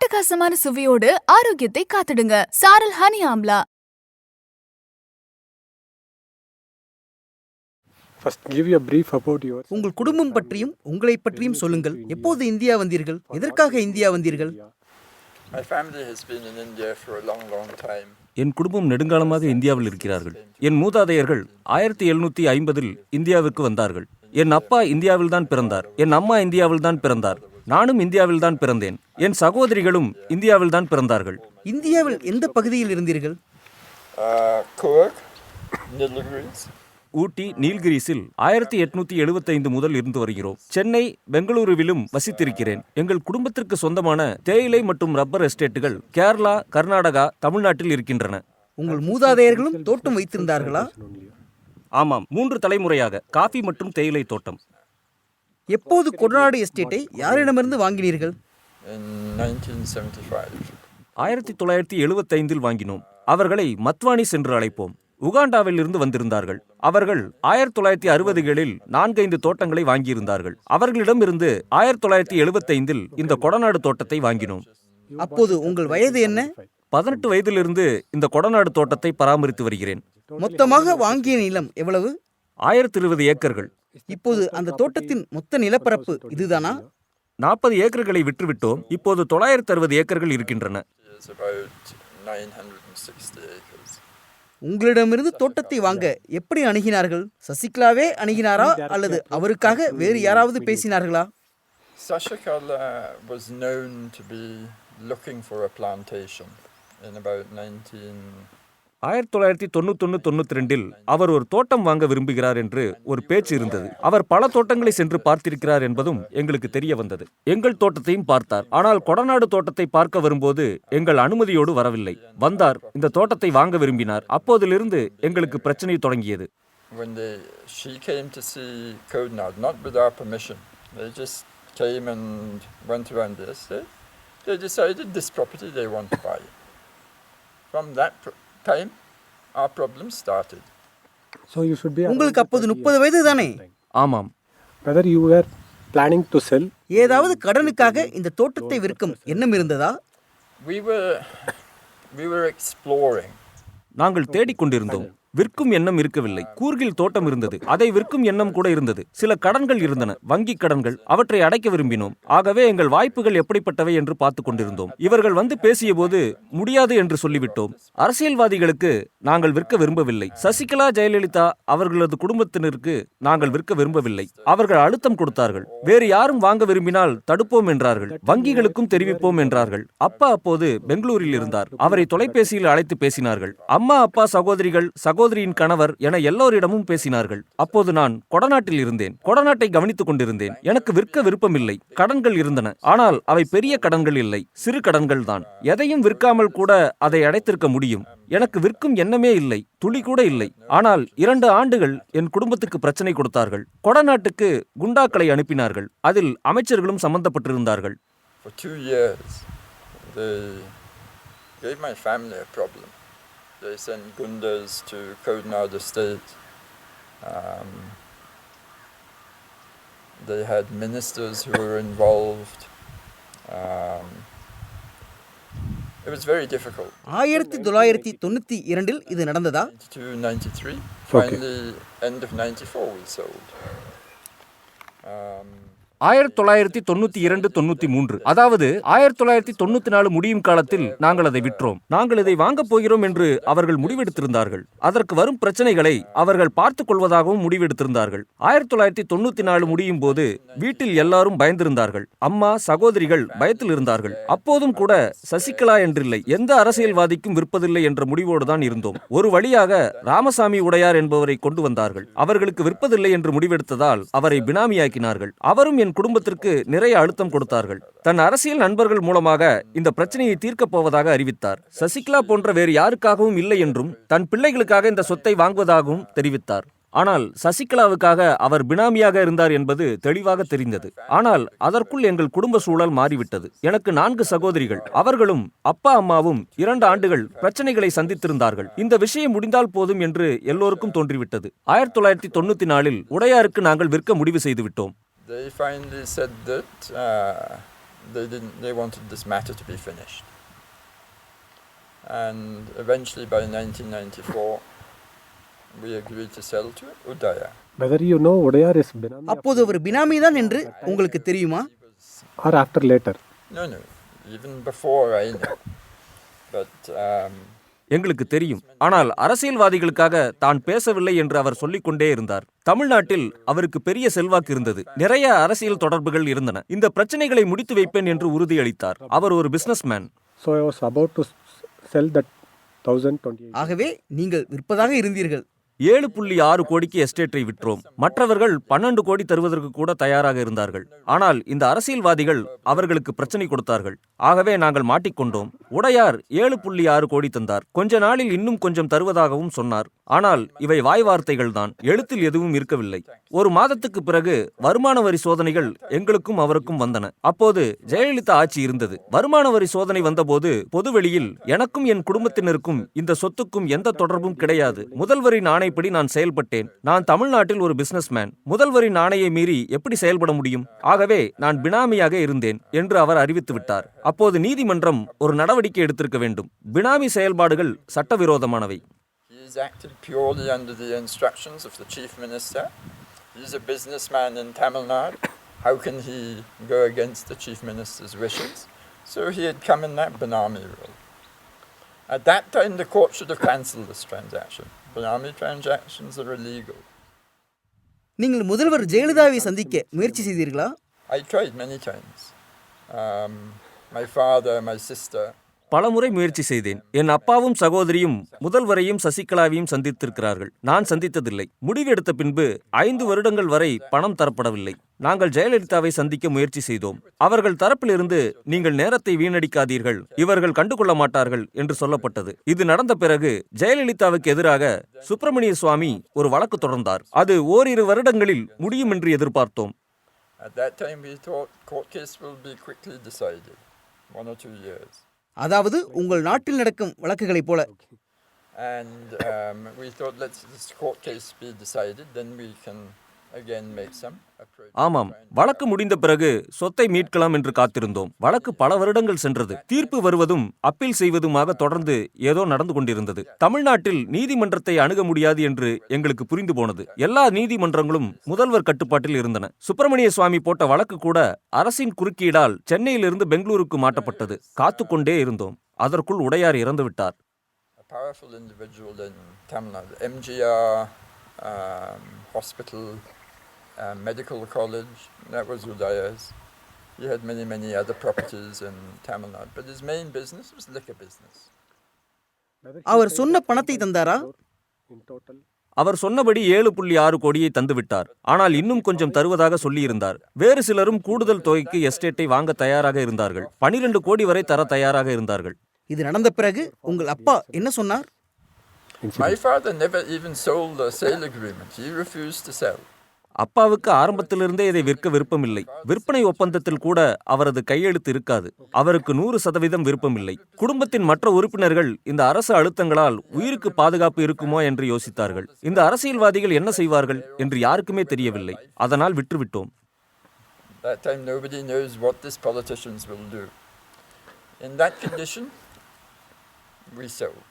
அட்டகாசமான சுவையோடு ஆரோக்கியத்தை காத்திடுங்க. சாரல் ஹனி ஆம்லா. உங்கள் குடும்பம் பற்றியும் உங்களை பற்றியும் சொல்லுங்கள். எப்போது இந்தியா வந்தீர்கள்? எதற்காக இந்தியா வந்தீர்கள்? என் குடும்பம் நெடுங்காலமாக இந்தியாவில் இருக்கிறார்கள். என் மூதாதையர்கள் 1750 இந்தியாவுக்கு வந்தார்கள். என் அப்பா இந்தியாவில்தான் பிறந்தார். என் அம்மா இந்தியாவில்தான் பிறந்தார். நானும் இந்தியாவில்தான் பிறந்தேன். என் சகோதரிகளும் இந்தியாவில்தான் பிறந்தார்கள். இந்தியாவில் எந்த பகுதியில் இருந்தீர்கள்? ஊட்டி, நீல்கிரிஸில் 1875 முதல் இருந்து வருகிறோம். சென்னை, பெங்களூருவிலும் வசித்திருக்கிறேன். எங்கள் குடும்பத்திற்கு சொந்தமான தேயிலை மற்றும் ரப்பர் எஸ்டேட்டுகள் கேரளா, கர்நாடகா, தமிழ்நாட்டில் இருக்கின்றன. உங்கள் மூதாதையர்களும் தோட்டம் வைத்திருந்தார்களா? ஆமாம், 3 தலைமுறையாக காஃபி மற்றும் தேயிலை தோட்டம். எப்போது கொடநாடு எஸ்டேட்டை யாரிடமிருந்து வாங்கினீர்கள்? 1975 வாங்கினோம். அவர்களை மத்வானிஸ் என்று அழைப்போம். உகாண்டாவில் இருந்து வந்திருந்தார்கள். அவர்கள் 1960களில் 4-5 தோட்டங்களை வாங்கியிருந்தார்கள். அவர்களிடமிருந்து 1975 இந்த கொடநாடு தோட்டத்தை வாங்கினோம். அப்போது உங்கள் வயது என்ன? 18 வயதிலிருந்து இந்த கொடநாடு தோட்டத்தை பராமரித்து வருகிறேன். மொத்தமாக வாங்கிய நிலம் எவ்வளவு? 1020 ஏக்கர்கள். இப்போது அந்த தோட்டத்தின் மொத்த நிலப்பரப்பு இதுதானா? 40 ஏக்கர்களை விற்றுவிட்டோம். இப்போது 960 ஏக்கர்கள் இருக்கின்றன. உங்களிடமிருந்து தோட்டத்தை வாங்க எப்படி அணுகினார்கள்? சசிகலாவே அணுகினாரா அல்லது அவருக்காக வேறு யாராவது பேசினார்களா? Sashikala was known to be looking for a plantation in about 1991-92 அவர் ஒரு தோட்டம் வாங்க விரும்புகிறார் என்று ஒரு பேச்சு இருந்தது. அவர் பல தோட்டங்களை சென்று பார்த்திருக்கிறார் என்பதும் எங்களுக்கு தெரிய வந்தது. எங்கள் தோட்டத்தையும் பார்த்தார். ஆனால் கொடநாடு தோட்டத்தை பார்க்க வரும்போது எங்கள் அனுமதியோடு வரவில்லை. வந்தார், இந்த தோட்டத்தை வாங்க விரும்பினார். அப்போதிலிருந்து எங்களுக்கு பிரச்சனை தொடங்கியது. She came to see Kodnad, not with our permission. They just came and went around this. They decided this property they want to buy. From that time, our problem started. So you should be. உங்களுக்கு அப்போது 30 வயது தானே? ஆமாம். Whether you were planning to sell? ஏதாவது கடனுக்காக இந்த தோட்டத்தை விற்கும் எண்ணம் இருந்ததா? We were exploring. நாங்கள் தேடிக்கொண்டிருந்தோம். விற்கும் எண்ணம் இருக்கவில்லை. கூர்கில் தோட்டம் இருந்தது. அதை விற்கும் எண்ணம் கூட இருந்தது. சில கடன்கள் இருந்தன, வங்கி கடன்கள். அவற்றை அடைக்க விரும்பினோம். ஆகவே எங்கள் வாய்ப்புகள் எப்படிப்பட்டவை என்று பார்த்து கொண்டிருந்தோம். இவர்கள் வந்து பேசிய போது முடியாது என்று சொல்லிவிட்டோம். அரசியல்வாதிகளுக்கு நாங்கள் விற்க விரும்பவில்லை. சசிகலா, ஜெயலலிதா அவர்களது குடும்பத்தினருக்கு நாங்கள் விற்க விரும்பவில்லை. அவர்கள் அழுத்தம் கொடுத்தார்கள். வேறு யாரும் வாங்க விரும்பினால் தடுப்போம் என்றார்கள். வங்கிகளுக்கும் தெரிவிப்போம் என்றார்கள். அப்பா அப்போது பெங்களூரில் இருந்தார். அவரை தொலைபேசியில் அழைத்து பேசினார்கள். அம்மா, அப்பா, சகோதரியின் கணவர் என எல்லோரிடமும் பேசினார்கள். அப்போது நான் கொடநாட்டில் இருந்தேன். கொடநாட்டை கவனித்துக் கொண்டிருந்தேன். எனக்கு விற்க விருப்பமில்லை. கடன்கள் இருந்தன. ஆனால் அவை பெரிய கடன்கள் இல்லை, சிறு கடன்கள் தான். எதையும் விற்காமல் கூட அதை அடைத்திருக்க முடியும். எனக்கு விற்கும் எண்ணமே இல்லை, துளி கூட இல்லை. ஆனால் 2 ஆண்டுகள் என் குடும்பத்துக்கு பிரச்சனை கொடுத்தார்கள். கொடநாட்டுக்கு குண்டாக்களை அனுப்பினார்கள். அதில் அமைச்சர்களும் சம்பந்தப்பட்டிருந்தார்கள். For 2 years, they gave my family a problem. They sent gundas to Kodnad Estate. They had ministers who were involved. It was very difficult. 1992 இது நடந்ததா? 92-93. Finally, end of 94 we sold. 1992-93, அதாவது 1994 முடியும் காலத்தில் நாங்கள் அதை விற்றோம். நாங்கள் இதை வாங்கப் போகிறோம் என்று அவர்கள் முடிவெடுத்திருந்தார்கள். அதற்கு வரும் பிரச்சனைகளை அவர்கள் பார்த்துக் கொள்வதாகவும் முடிவெடுத்திருந்தார்கள். 1994 முடியும் போது வீட்டில் எல்லாரும் பயந்திருந்தார்கள். அம்மா, சகோதரிகள் பயத்தில் இருந்தார்கள். அப்போதும் கூட சசிகலா என்றில்லை, எந்த அரசியல்வாதிக்கும் விற்பதில்லை என்ற முடிவோடு தான் இருந்தோம். ஒரு வழியாக ராமசாமி உடையார் என்பவரை கொண்டு வந்தார்கள். அவர்களுக்கு விற்பதில்லை என்று முடிவெடுத்ததால் அவரை பினாமியாக்கினார்கள். அவரும் என் குடும்பத்திற்கு நிறைய அழுத்தம் கொடுத்தார்கள். தன் அரசியல் நண்பர்கள் மூலமாக இந்த பிரச்சனையை தீர்க்கப் போவதாக அறிவித்தார். சசிகலா போன்ற வேறு யாருக்காகவும் இல்லை என்றும் தன் பிள்ளைகளுக்காக இந்த சொத்தை வாங்குவதாகவும் தெரிவித்தார். ஆனால் சசிகலாவுக்காக அவர் பினாமியாக இருந்தார் என்பது தெளிவாக தெரிந்தது. ஆனால் அதற்குள் எங்கள் குடும்ப சூழல் மாறிவிட்டது. எனக்கு 4 சகோதரிகள். அவர்களும் அப்பா அம்மாவும் 2 ஆண்டுகள் பிரச்சனைகளை சந்தித்திருந்தார்கள். இந்த விஷயம் முடிந்தால் போதும் என்று எல்லோருக்கும் தோன்றிவிட்டது. 1994 உடையாருக்கு நாங்கள் விற்க முடிவு செய்துவிட்டோம். They finally said that They wanted this matter to be finished. And eventually by 1994, we agreed to sell to Udaya. Whether you know Udayar is Benami அப்போது அவர் பினாமி தான் என்று உங்களுக்கு தெரியுமா? or after later? No, even before I knew. But எங்களுக்கு தெரியும். ஆனால் அரசியல்வாதிகளுக்காக தான் பேசவில்லை என்று அவர் சொல்லிக் கொண்டே இருந்தார். தமிழ்நாட்டில் அவருக்கு பெரிய செல்வாக்கு இருந்தது. நிறைய அரசியல் தொடர்புகள் இருந்தன. இந்த பிரச்சனைகளை முடித்து வைப்பேன் என்று உறுதியளித்தார். அவர் ஒரு businessman. So I was about to sell that 1028. ஆகவே நீங்கள் விற்பதாக இருந்தீர்கள். 7.6 கோடிக்கு எஸ்டேட்டை விற்றோம். மற்றவர்கள் 12 கோடி தருவதற்கு கூட தயாராக இருந்தார்கள். ஆனால் இந்த அரசியல்வாதிகள் அவர்களுக்கு பிரச்சனை கொடுத்தார்கள். ஆகவே நாங்கள் மாட்டிக்கொண்டோம். உடையார் 7.6 கோடி தந்தார். கொஞ்ச நாளில் இன்னும் கொஞ்சம் தருவதாகவும் சொன்னார். ஆனால் இவை வாய் வார்த்தைகள் தான், எழுத்தில் எதுவும் இருக்கவில்லை. ஒரு மாதத்துக்கு பிறகு வருமான வரி சோதனைகள் எங்களுக்கும் அவருக்கும் வந்தன. அப்போது ஜெயலலிதா ஆட்சி இருந்தது. வருமான வரி சோதனை வந்தபோது பொதுவெளியில் எனக்கும் என் குடும்பத்தினருக்கும் இந்த சொத்துக்கும் எந்த தொடர்பும் கிடையாது. முதல்வரின் ஆணைப்படி நான் செயல்பட்டேன். நான் தமிழ்நாட்டில் ஒரு பிசினஸ்மேன். முதல்வரின் ஆணையை மீறி எப்படி செயல்பட முடியும்? ஆகவே நான் பினாமியாக இருந்தேன் என்று அவர் அறிவித்து விட்டார். அப்போது நீதிமன்றம் ஒரு நடவடிக்கை எடுத்திருக்க வேண்டும். பினாமி செயல்பாடுகள் சட்டவிரோதமானவை. He has acted purely under the instructions of the Chief Minister. He is a businessman in Tamil Nadu. How can he go against the Chief Minister's wishes? So he had come in that Benami role. At that time, the court should have cancelled this transaction. Benami transactions are illegal. நீங்கள் முதல்வர் ஜெயலலிதாவை சந்திக்க முயற்சி செய்தீர்களா? I tried many times. My father, my sister. பலமுறை முயற்சி செய்தேன். என் அப்பாவும் சகோதரியும் முதல்வரையும் சசிகலாவையும் சந்தித்திருக்கிறார்கள். நான் சந்தித்ததில்லை. முடிவெடுத்த பின்பு 5 வருடங்கள் வரை பணம் தரப்படவில்லை. நாங்கள் ஜெயலலிதாவை சந்திக்க முயற்சி செய்தோம். அவர்கள் தரப்பிலிருந்து நீங்கள் நேரத்தை வீணடிக்காதீர்கள், இவர்கள் கண்டுகொள்ள மாட்டார்கள் என்று சொல்லப்பட்டது. இது நடந்த பிறகு ஜெயலலிதாவுக்கு எதிராக சுப்பிரமணிய சுவாமி ஒரு வழக்கு தொடர்ந்தார். அது ஓரிரு வருடங்களில் முடியும் என்று எதிர்பார்த்தோம். At that time, we thought court case will be quickly decided, 1 or 2 years. அதாவது உங்கள் நாட்டில் நடக்கும் வழக்குகளைப் போல. And we thought, let's this court case be decided, then we can again make some approach. ஆமாம், வழக்கு முடிந்த பிறகு சொத்தை மீட்கலாம் என்று காத்திருந்தோம். வழக்கு பல வருடங்கள் சென்றது. தீர்ப்பு வருவதும் அப்பீல் செய்வதுமாக தொடர்ந்து ஏதோ நடந்து கொண்டிருந்தது. தமிழ்நாட்டில் நீதிமன்றத்தை அணுக முடியாது என்று எங்களுக்கு புரிந்து போனது. எல்லா நீதிமன்றங்களும் முதல்வர் கட்டுப்பாட்டில் இருந்தன. சுப்பிரமணிய சுவாமி போட்ட வழக்கு கூட அரசின் குறுக்கீடால் சென்னையிலிருந்து பெங்களூருக்கு மாற்றப்பட்டது. காத்துக்கொண்டே இருந்தோம். அதற்குள் உடையார் இறந்து விட்டார். A powerful individual in Tamil Nadu, MGR Hospital, Medical College, that was Udaya's. He had many other properties in Tamil Nadu, but his main business was liquor business. அவர் சொன்ன பணத்தை தந்தாரா? In total. அவர் சொன்னபடி 7.6 கோடியை தந்துவிட்டார். ஆனால் இன்னும் கொஞ்சம் தருவதாக சொல்லியிருந்தார். வேறு சிலரும் கூடுதல் தொகைக்கு எஸ்டேட்டை வாங்க தயாராக இருந்தார்கள். 12 கோடி வரை தர தயாராக இருந்தார்கள். இது நடந்த பிறகு உங்கள் அப்பா என்ன சொன்னார்? My father never even sold the sale agreement. He refused to sell. அப்பாவுக்கு ஆரம்பத்திலிருந்தே இதை விற்க விருப்பமில்லை. விற்பனை ஒப்பந்தத்தில் கூட அவரது கையெழுத்து இருக்காது. அவருக்கு 100% விருப்பமில்லை. குடும்பத்தின் மற்ற உறுப்பினர்கள் இந்த அரசு அழுத்தங்களால் உயிருக்கு பாதுகாப்பு இருக்குமோ என்று யோசித்தார்கள். இந்த அரசியல்வாதிகள் என்ன செய்வார்கள் என்று யாருக்குமே தெரியவில்லை. அதனால் விற்றுவிட்டோம். That time nobody knows what these politicians will do. In that condition, we sold.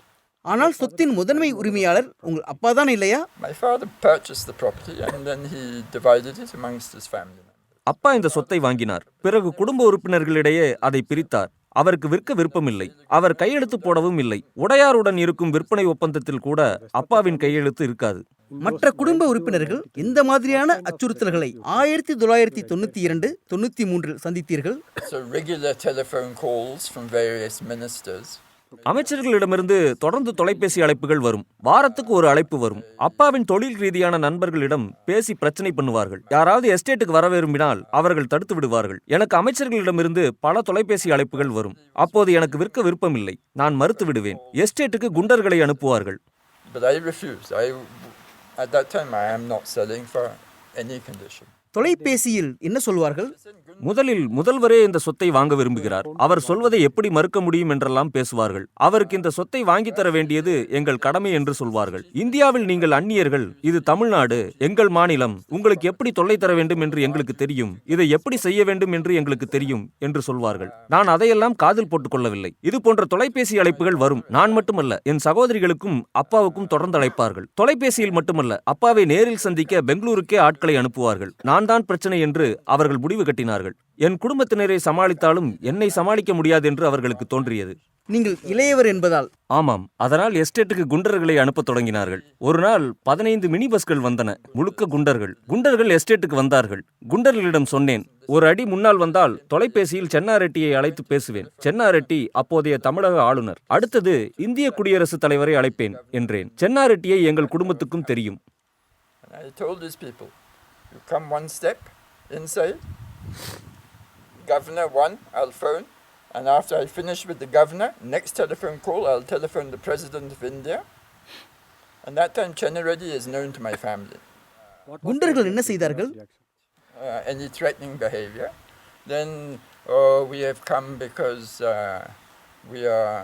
ஆனால் சொத்தின் முதன்மை உரிமையாளர் உங்கள் அப்பா தான் இல்லையா? My father purchased the property and then he divided it amongst his family members. அப்பா இந்த சொத்தை வாங்கினார். பிறகு குடும்ப உறுப்பினர்களிடையே அதை பிரித்தார். அவருக்கு விற்க விருப்பமில்லை. அவர் கையெழுத்து போடவும் இல்லை. உடையாருடன் இருக்கும் விற்பனை ஒப்பந்தத்தில் கூட அப்பாவின் கையெழுத்து இருக்காது. மற்ற குடும்ப உறுப்பினர்கள் இந்த மாதிரியான அச்சுறுத்தல்களை 1992, 93 சந்தித்தீர்கள். So regular telephone calls from various ministers. அமைச்சர்களிடமிருந்து தொடர்ந்து தொலைபேசி அழைப்புகள் வரும். வாரத்துக்கு ஒரு அழைப்பு வரும். அப்பாவின் தொழில் ரீதியான நண்பர்களிடம் பேசி பிரச்சனை பண்ணுவார்கள். யாராவது எஸ்டேட்டுக்கு வர விரும்பினால் அவர்கள் தடுத்து விடுவார்கள். எனக்கு அமைச்சர்களிடமிருந்து பல தொலைபேசி அழைப்புகள் வரும். அப்போது எனக்கு விற்க விருப்பமில்லை. நான் மறுத்து விடுவேன். எஸ்டேட்டுக்கு குண்டர்களை அனுப்புவார்கள். But I refused. At that time I am not selling for any condition. தொலைபேசியில் என்ன சொல்வார்கள்? முதலில் முதல்வரே இந்த சொத்தை வாங்க விரும்புகிறார். அவர் சொல்வதை எப்படி மறுக்க முடியும் என்றெல்லாம் பேசுவார்கள். அவருக்கு இந்த சொத்தை வாங்கித் தர வேண்டியது எங்கள் கடமை என்று சொல்வார்கள். இந்தியாவில் நீங்கள் அந்நியர்கள், இது தமிழ்நாடு, எங்கள் மாநிலம், உங்களுக்கு எப்படி தொல்லை தர வேண்டும் என்று எங்களுக்கு தெரியும், இதை எப்படி செய்ய வேண்டும் என்று எங்களுக்கு தெரியும் என்று சொல்வார்கள். நான் அதையெல்லாம் காதில் போட்டுக் கொள்ளவில்லை. இது போன்ற தொலைபேசி அழைப்புகள் வரும். நான் மட்டுமல்ல, என் சகோதரிகளுக்கும் அப்பாவுக்கும் தொடர்ந்து அழைப்பார்கள். தொலைபேசியில் மட்டுமல்ல, அப்பாவை நேரில் சந்திக்க பெங்களூருக்கே ஆட்களை அனுப்புவார்கள். நான் தான் பிரச்சனை என்று அவர்கள் முடிவு கட்டினார்கள். என் குடும்பத்தினரை சமாளித்தாலும் என்னை சமாளிக்க முடியாது என்று அவர்களுக்கு தோன்றியது. நீங்கள் இளையவர் என்பதால். ஆமாம், அதனால் எஸ்டேட்டுக்கு குண்டர்களை அனுப்பத் தொடங்கினார்கள். ஒரு நாள் 15 மினி பஸ்கள் வந்தன, முழுக்க குண்டர்கள். குண்டர்கள் எஸ்டேட்டுக்கு வந்தார்கள். குண்டர்களிடம் சொன்னேன், ஒரு அடி முன்னால் வந்தால் தொலைபேசியில் சென்னாரெட்டியை அழைத்து பேசுவேன். சென்னாரெட்டி அப்போதைய தமிழக ஆளுநர். அடுத்தது இந்திய குடியரசுத் தலைவரை அழைப்பேன் என்றேன். சென்னாரெட்டியை எங்கள் குடும்பத்துக்கும் தெரியும். I told these people, you come one step inside, Governor 1, I'll phone, and after I finish with the governor, next telephone call, I'll telephone the President of India. And that time, Chenna Reddy is known to my family. குண்டர்கள் என்ன செய்தார்கள்? Any threatening behavior. Then, we have come because we are...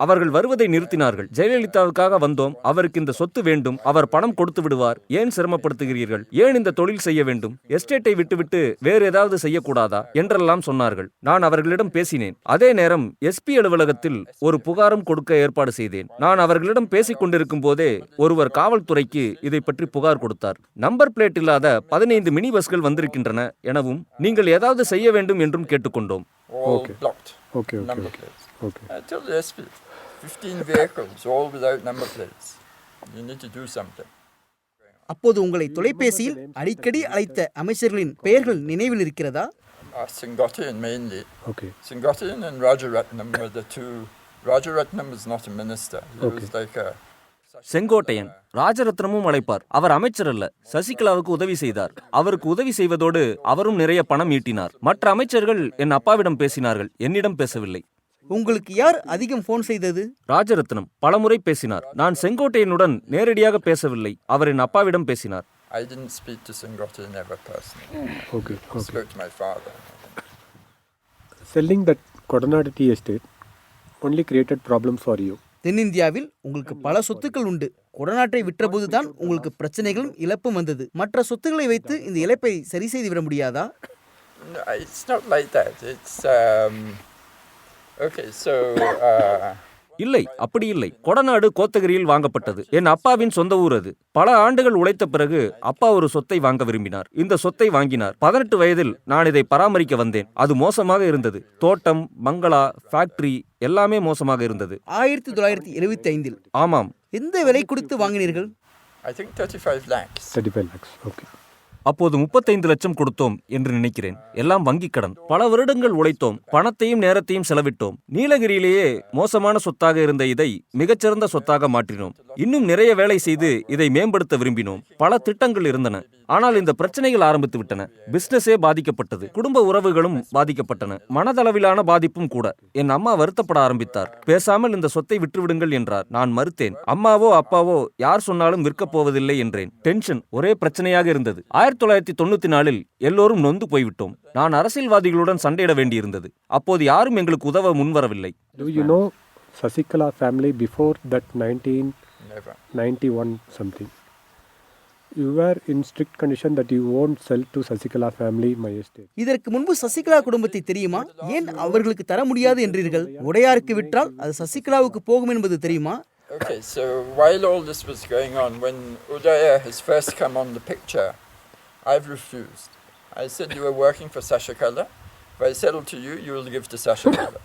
அவர்கள் வருவதை நிறுத்தினார்கள். ஜெயலலிதாவுக்காக வந்தோம், அவருக்கு இந்த சொத்து வேண்டும், அவர் பணம் கொடுத்து விடுவார், ஏன் சிரமப்படுத்துகிறீர்கள், ஏன் இந்த தொழில் செய்ய வேண்டும், எஸ்டேட்டை விட்டுவிட்டு வேறு ஏதாவது செய்யக்கூடாதா என்றெல்லாம் சொன்னார்கள். நான் அவர்களிடம் பேசினேன். அதே நேரம் எஸ்பி அலுவலகத்தில் ஒரு புகாரும் கொடுக்க ஏற்பாடு செய்தேன். நான் அவர்களிடம் பேசிக் கொண்டிருக்கும் போதே ஒருவர் காவல்துறைக்கு இதை பற்றி புகார் கொடுத்தார். நம்பர் பிளேட் இல்லாத 15 மினி பஸ்கள் வந்திருக்கின்றன எனவும் நீங்கள் ஏதாவது செய்ய வேண்டும் என்றும் கேட்டுக்கொண்டோம். all blocked. Okay. Number plates. Okay. I told the SP, 15 vehicles, all without number plates. You need to do something. அப்போது உங்களை தொலைபேசியில் அடிக்கடி அழைத்த அமைச்சர்களின் பெயர்கள் நினைவில் இருக்கிறதா? Singhotian mainly. Okay. Singhotian and Rajaratnam were the two. Rajaratnam was not a minister. He was like a... Sengottaiyan, ராஜரத்னமும் அழைப்பார். அவர் அமைச்சர் அல்ல, சசிகலாவுக்கு உதவி செய்தார். அவருக்கு உதவி செய்வதோடு அவரும் நிறைய பணம் ஈட்டினார். மற்ற அமைச்சர்கள் என் அப்பாவிடம் பேசினார்கள், என்னிடம் பேசவில்லை. உங்களுக்கு யார் அதிகம் போன் செய்தது? ராஜரத்னம் பலமுறை பேசினார். நான் செங்கோட்டையனுடன் நேரடியாக பேசவில்லை, அவர் என் அப்பாவிடம் பேசினார். I didn't speak to Singhotian ever personally. Okay. I spoke to my father. Selling that Kodanadati estate only created problems for you. தென்னிந்தியாவில் உங்களுக்கு பல சொத்துக்கள் உண்டு. கொடநாட்டை விற்றபோதுதான் உங்களுக்கு பிரச்சனைகளும் இழப்பும் வந்தது. மற்ற சொத்துக்களை வைத்து இந்த இழப்பை சரி செய்து விட முடியாதா? No, it's not like that. It's okay. So இல்லை, அப்படி இல்லை. கொடநாடு கோத்தகிரியில் வாங்கப்பட்டது. என் அப்பாவின் சொந்த ஊர் அது. பல ஆண்டுகள் உழைத்த பிறகு அப்பா ஒரு சொத்தை வாங்க விரும்பினார். இந்த சொத்தை வாங்கினார். 18 வயதில் நான் இதை பராமரிக்க வந்தேன். அது மோசமாக இருந்தது. தோட்டம், பங்களா, ஃபேக்டரி எல்லாமே மோசமாக இருந்தது. 1975. ஆமாம். எந்த விலை கொடுத்து வாங்கினீர்கள்? I think 35 lakhs. 35 lakhs. Okay. அப்போது 35 லட்சம் கொடுத்தோம் என்று நினைக்கிறேன். எல்லாம் வங்கிக் கடன். பல வருடங்கள் உழைத்தோம், பணத்தையும் நேரத்தையும் செலவிட்டோம். நீலகிரியிலேயே மோசமான சொத்தாக இருந்த இதை மிகச்சிறந்த சொத்தாக மாற்றினோம். இன்னும் நிறைய வேலை செய்து இதை மேம்படுத்த விரும்பினோம். பல திட்டங்கள் இருந்தன. ஆனால் இந்த பிரச்சனைகள் ஆரம்பித்து விட்டன. பிசினஸே பாதிக்கப்பட்டது. குடும்ப உறவுகளும் பாதிக்கப்பட்டன. மனதளவிலான பாதிப்பும் கூட. என் அம்மா வருத்தப்பட ஆரம்பித்தார். பேசாமல் இந்த சொத்தை விற்றுவிடுங்கள் என்றார். நான் மறுத்தேன். அம்மாவோ அப்பாவோ யார் சொன்னாலும் விற்கப் போவதில்லை என்றேன். டென்ஷன் ஒரே பிரச்சனையாக இருந்தது. 1994இல் எல்லோரும் நொந்து போய்விட்டோம். நான் அரசியல்வாதிகளுடன் சண்டையிட வேண்டியிருந்தது. அப்போது யாரும் எங்களுக்கு உதவ முன்வரவில்லை. Do you know Sasikala family before that 1991 Never. something? You were in strict condition that you won't sell to Sasikala family my estate. இதற்கு முன்பு சசிகலா குடும்பத்தை தெரியுமா? ஏன் அவர்களுக்கு தர முடியாது என்றீர்கள்? உடையாருக்கு விற்றால் அது சசிகலாவுக்கு போகும் என்பது தெரியுமா? Okay, so while all this was going on, when Udaya has first come on the picture, I've refused. I said you were working for Sashikala. If I settle to you, you will give to Sashikala.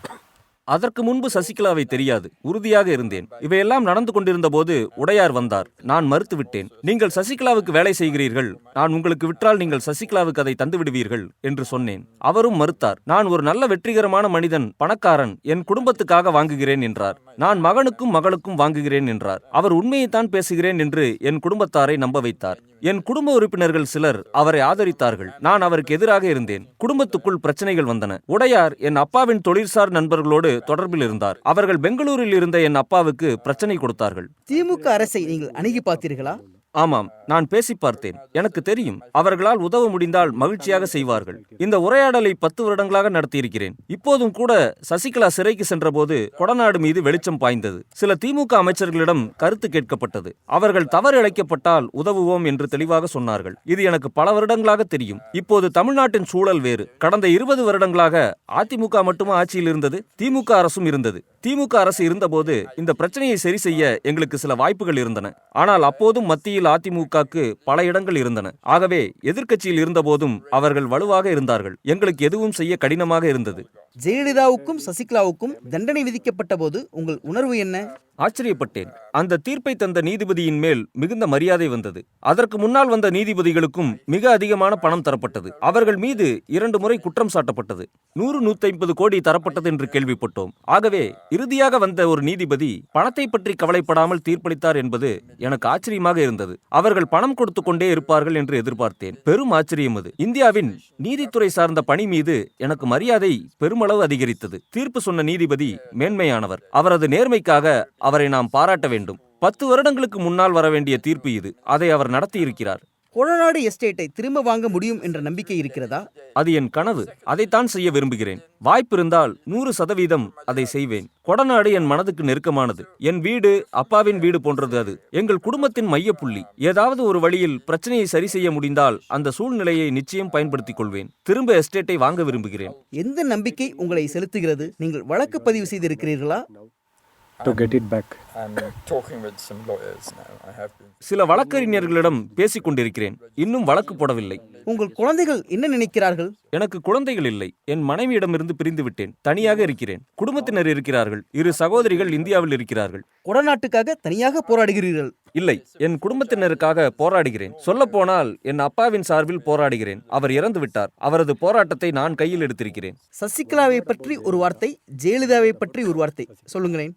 அதற்கு முன்பு சசிகலாவை தெரியாது. உறுதியாக இருந்தேன். இவையெல்லாம் நடந்து கொண்டிருந்த போது உடையார் வந்தார். நான் மறுத்துவிட்டேன். நீங்கள் சசிகலாவுக்கு வேலை செய்கிறீர்கள், நான் உங்களுக்கு விற்றால் நீங்கள் சசிகலாவுக்கு அதை தந்து விடுவீர்கள் என்று சொன்னேன். அவரும் மறுத்தார். நான் ஒரு நல்ல வெற்றிகரமான மனிதன், பணக்காரன், என் குடும்பத்துக்காக வாங்குகிறேன் என்றார். நான் மகனுக்கும் மகளுக்கும் வாங்குகிறேன் என்றார். அவர் உண்மையைத்தான் பேசுகிறேன் என்று என் குடும்பத்தாரை நம்ப வைத்தார். என் குடும்ப உறுப்பினர்கள் சிலர் அவரை ஆதரித்தார்கள். நான் அவருக்கு எதிராக இருந்தேன். குடும்பத்துக்குள் பிரச்சனைகள் வந்தன. உடையார் என் அப்பாவின் தொழிற்சார் நண்பர்களோடு தொடர்பில் இருந்தார். அவர்கள் பெங்களூரில் இருந்த என் அப்பாவுக்கு பிரச்சனை கொடுத்தார்கள். திமுக அரசை நீங்கள் அணுகி பார்த்தீர்களா? ஆமாம், நான் பேசி பார்த்தேன். எனக்கு தெரியும், அவர்களால் உதவ முடிந்தால் மகிழ்ச்சியாக செய்வார்கள். இந்த உரையாடலை 10 வருடங்களாக நடத்தியிருக்கிறேன். இப்போதும் கூட சசிகலா சிறைக்கு சென்றபோது கொடநாடு மீது வெளிச்சம் பாய்ந்தது. சில திமுக அமைச்சர்களிடம் கருத்து கேட்கப்பட்டது. அவர்கள் தவறு இழைக்கப்பட்டால் உதவுவோம் என்று தெளிவாக சொன்னார்கள். இது எனக்கு பல வருடங்களாக தெரியும். இப்போது தமிழ்நாட்டின் சூழல் வேறு. கடந்த 20 வருடங்களாக அதிமுக மட்டுமா ஆட்சியில் இருந்தது? திமுக அரசும் இருந்தது. திமுக அரசு இருந்தபோது இந்த பிரச்சனையை சரி செய்ய எங்களுக்கு சில வாய்ப்புகள் இருந்தன. ஆனால் அப்போதும் மத்தியில் அதிமுகக்கு பல இடங்கள் இருந்தன. ஆகவே எதிர்க்கட்சியில் இருந்தபோதும் அவர்கள் வலுவாக இருந்தார்கள். எங்களுக்கு எதுவும் செய்ய கடினமாக இருந்தது. ஜெயலலிதாவுக்கும் சசிகலாவுக்கும் தண்டனை விதிக்கப்பட்ட போது உங்கள் உணர்வு என்ன? ஆச்சரியப்பட்டேன். அந்த தீர்ப்பை தந்த நீதிபதியின் மேல் மிகுந்த மரியாதை வந்தது. அதற்கு முன்னால் வந்த நீதிபதிகளுக்கும் மிக அதிகமான பணம் தரப்பட்டது. அவர்கள் மீது 2 முறை குற்றம் சாட்டப்பட்டது. 100-150 கோடி தரப்பட்டது என்று கேள்விப்பட்டோம். ஆகவே இறுதியாக வந்த ஒரு நீதிபதி பணத்தை பற்றி கவலைப்படாமல் தீர்ப்பளித்தார் என்பது எனக்கு ஆச்சரியமாக இருந்தது. அவர்கள் பணம் கொடுத்து கொண்டே இருப்பார்கள் என்று எதிர்பார்த்தேன். பெரும் ஆச்சரியம் அது. இந்தியாவின் நீதித்துறை சார்ந்த பணி மீது எனக்கு மரியாதை பெருமளவு அதிகரித்தது. தீர்ப்பு சொன்ன நீதிபதி மேன்மையானவர். அவரது நேர்மைக்காக அவரை நாம் பாராட்ட வேண்டும். 10 வருடங்களுக்கு முன்னால் வர வேண்டிய தீர்ப்பு இது. அதை அவர் நடத்தியிருக்கிறார். கொடநாடு எஸ்டேட்டை திரும்ப வாங்க முடியும் என்ற நம்பிக்கை இருக்கிறதா? அது என் கனவு. அதைத்தான் செய்ய விரும்புகிறேன். வாய்ப்பிருந்தால் 100% அதை செய்வேன். கொடநாடு என் மனதுக்கு நெருக்கமானது. என் வீடு அப்பாவின் வீடு போன்றது. அது எங்கள் குடும்பத்தின் மையப்புள்ளி. ஏதாவது ஒரு வழியில் பிரச்சனையை சரி செய்ய முடிந்தால் அந்த சூழ்நிலையை நிச்சயம் பயன்படுத்திக் கொள்வேன். திரும்ப எஸ்டேட்டை வாங்க விரும்புகிறேன். எந்த நம்பிக்கை உங்களை செலுத்துகிறது? நீங்கள் வழக்கு பதிவு செய்திருக்கிறீர்களா? To get it back. I'm talking with some lawyers now. I have been. சில வழக்கறிஞர்களிடம் பேசிக் கொண்டிருக்கிறேன். இன்னும் வழக்கு போடவில்லை. உங்கள் குழந்தைகள் என்ன நினைக்கிறார்கள்? எனக்கு குழந்தைகள் இல்லை. என் மனைவியிடமிருந்து பிரிந்து விட்டேன். தனியாக இருக்கிறேன். குடும்பத்தினர் இருக்கிறார்கள். 2 சகோதரிகள் இந்தியாவில் இருக்கிறார்கள். கொடநாட்டுக்காக தனியாக போராடுகிறீர்கள்? இல்லை, என் குடும்பத்தினருக்காக போராடுகிறேன். சொல்லப்போனால் என் அப்பாவின் சார்பில் போராடுகிறேன். அவர் இறந்து விட்டார். அவரது போராட்டத்தை நான் கையில் எடுத்திருக்கிறேன். சசிகலாவை பற்றி ஒரு வார்த்தை, ஜெயலலிதாவை பற்றி ஒரு வார்த்தை சொல்லுங்களேன்.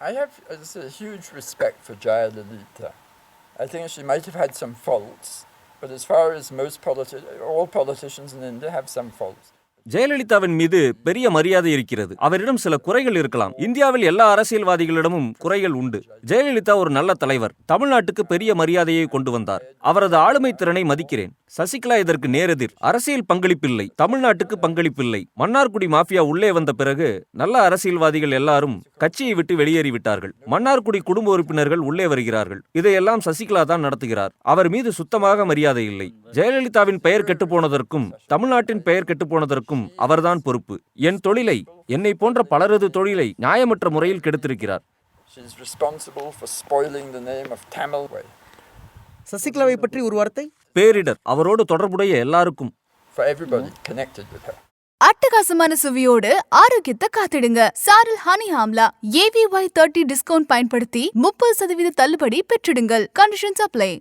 I have a huge respect for Jayalalitha. I think she might have had some faults, but as far as all politicians in India have some faults. ஜெயலலிதாவின் மீது பெரிய மரியாதை இருக்கிறது. அவரிடம் சில குறைகள் இருக்கலாம். இந்தியாவில் எல்லா அரசியல்வாதிகளிடமும் குறைகள் உண்டு. ஜெயலலிதா ஒரு நல்ல தலைவர். தமிழ்நாட்டுக்கு பெரிய மரியாதையை கொண்டு வந்தார். அவரது ஆளுமை திறனை மதிக்கிறேன். சசிகலா இதற்கு நேரெதிர். அரசியல் பங்களிப்பில்லை. தமிழ்நாட்டுக்கு பங்களிப்பில்லை. மன்னார்குடி மாஃபியா உள்ளே வந்த பிறகு நல்ல அரசியல்வாதிகள் எல்லாரும் கட்சியை விட்டு வெளியேறிவிட்டார்கள். மன்னார்குடி குடும்ப உறுப்பினர்கள் உள்ளே வருகிறார்கள். இதையெல்லாம் சசிகலா தான் நடத்துகிறார். அவர் மீது சுத்தமாக மரியாதை இல்லை. ஜெயலலிதாவின் பெயர் கெட்டுப்போனதற்கும் தமிழ்நாட்டின் பெயர் கெட்டுப்போனதற்கும் அவர்தான் பொறுப்பு. என் தொழிலை, என்னை போன்ற பலரது தொழிலை நியாயமற்ற முறையில் கெடுத்திருக்கிறார். சசிகலாவை பற்றி ஒரு வார்த்தை. பேரிடர். அவரோடு தொடர்புடைய எல்லாருக்கும். அட்டகாசமான சுவையோடு ஆரோக்கியத்தை காத்திடுங்க. சாரல் ஹனி ஆம்லா AVY 30 டிஸ்கவுண்ட் பயன்படுத்தி 30% தள்ளுபடி பெற்றிடுங்கள். Conditions apply.